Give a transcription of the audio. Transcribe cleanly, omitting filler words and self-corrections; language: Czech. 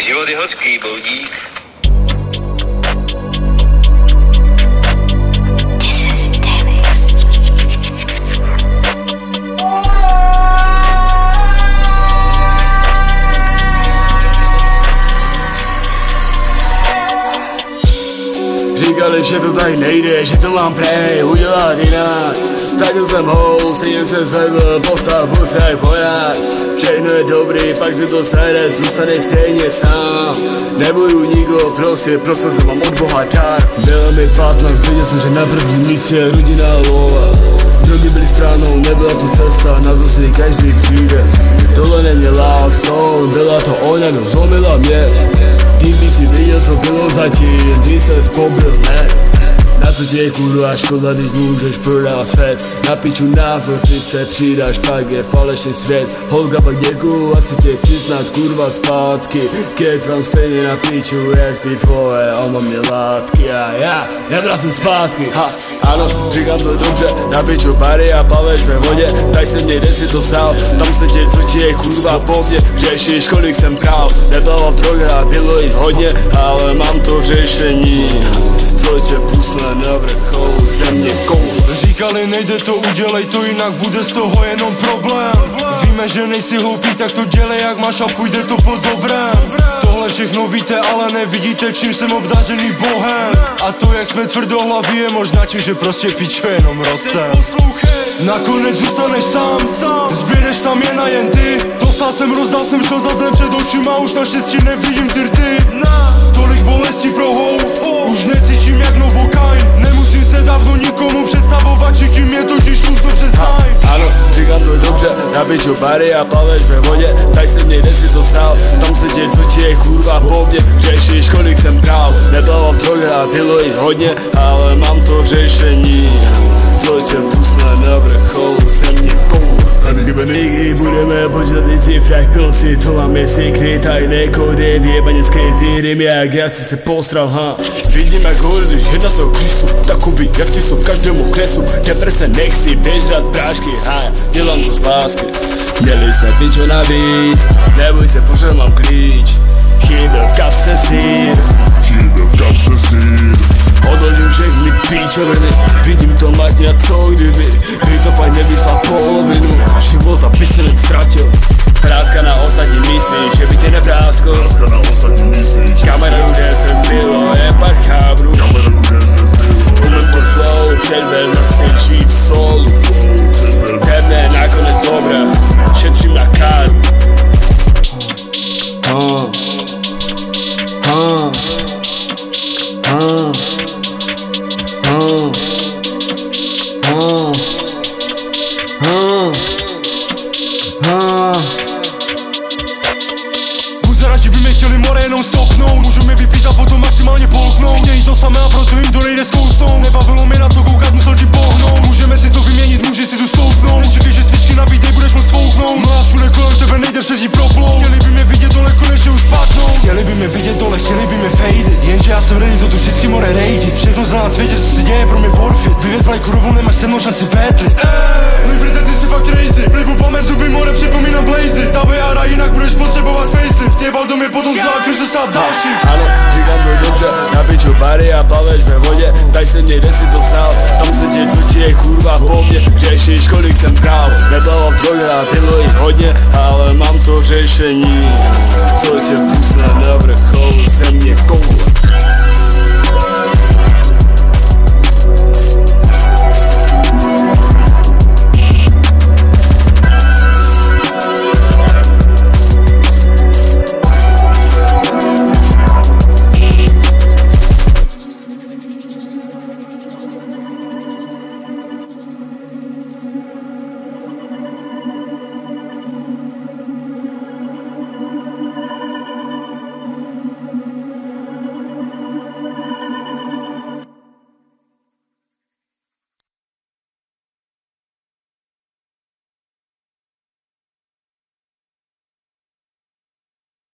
Život je hořký, boudík. Říkali, že to tady nejde, že to mám prej udělat jinak. Ztratil jsem hou, stejně se zvedl, postavu se jak voják. Všechno je dobrý, pak si to sere, zůstaneš stejně sám. Nebudu nikoho prosit, prosil jsem mám od Boha dar. Bylo mi 15, viděl jsem, že na prvním místě je rodina lova. Drogy byly stranou, nebyla to cesta, na to si každý přijde. Tohle není love song, byla to ona, no zlomila mě. Kdyby si viděl, co bylo zatím, když ses pobil hned. Na co tě je kurva škoda, když můžeš prodávat svět. Na piču názor, ty se přidáš, pak je falešný svět. Holka pak děkuju, asi tě chci snad kurva zpátky. Kecám stejně na piču, jak ty tvoje, on má mě látky. A já vracím zpátky. Ha, ano, říkám to dobře, na piču bary a plaveš ve vodě. Daj se mě, kde si to vzal, tam se tě, co ti je kurva po mně. Řešíš, kolik jsem prál, neplaval v drogách a bylo jich hodně. Ale mám to řešení, co tě pusne na vrchol země koul. Říkali nejde to, udělej to, jinak bude z toho jenom problém. Víme, že nejsi hloupý, tak to dělej jak máš a půjde to po dobrém. Tohle všechno víte, ale nevidíte, čím jsem obdařený Bohem. A to jak jsme tvrdohlaví je možná tím, že prostě pičo jenom roste. Nakonec zůstaneš sám, zběreš tam jen ty. Dostal jsem, rozdal jsem, šel za zem před očima, už naštěstí nevidím tyrty. Tolik bolestí prohou, už necítím jak Novokain. Nemusím se dávno nikomu představovat, že kým je, totiž už dobře znají. Ano, říkám to dobře, na piču bary a plaveš ve vodě. Daj se mě, kde si to vzal, tam se tě, co ti je kurva po mně. Řešíš, kolik jsem prál, neplaval v drogách a bylo jich hodně. Ale mám to řešení, co tě pusne na vrchol země koul. Nikdy budeme počítat ty cifrách pilsy, co máme secret, tajné kódy, vyjebaně skrytý rym, jak já si se postral, ha. Vidím jak hordy, jedna jsou křisu, takový jak ty jsou v každém okresu. Deprese nechci, běž rád prášky, ha, dělám to z lásky. Měli jsme pičo navíc, neboj se, pořád mám klíč. Chyběl v kapse sír, odložím všechny píčoviny, vidím to Martina, co kdyby to fajn nevyšla polovinu života by se jen ztratil. Práska na ostatní myslíš, že by tě nepráskl. Kamera kde se zbylo, je pár chábrů. Umím pod flow, předvez a chci žít v solu. Temné nakonec dobré, šetřím na káru. Buzerači by mě chtěli more jenom stopnout, můžu mi vypít a potom maximálně polknout. Chtějí to samé a proto jim to nejde zkousnout. Nebavilo mi na to koukat, musel ti pohnout. Můžeme si to vyměnit, můžeš si tu stoupnout. Nečekej, že svíčky nabídej, budeš moc svouknout. No a všude kolem tebe nejde přes jí proplou. Chtěli by mě vidět dole, konečně už padnou. Chtěli by mě vidět dole, chtěli by mě fejdet. Jenže já jsem ready to tu vždycky more rejdit. Všechno zná na světě, co se děje, pro mě forfeit. Vyvěz vlajku rovnou, nemáš se mnou šanci pétlit. No i vrte, ty jsi fakt crazy. Plivu pamet, zuby more, připomínám blazy. Dávej jara, jinak budeš potřebovat facelift. Jebal do mě potom zdál, když se stát další. Ano, říkám to dobře, na piču bary a plaveš ve vodě. Daj se mě, kde si to vzal, tam se tě, co ti je kurva po mně. Řešíš, kolik jsem prál, neplaval v drogách a bylo jich hodně. Ale mám to řešení, co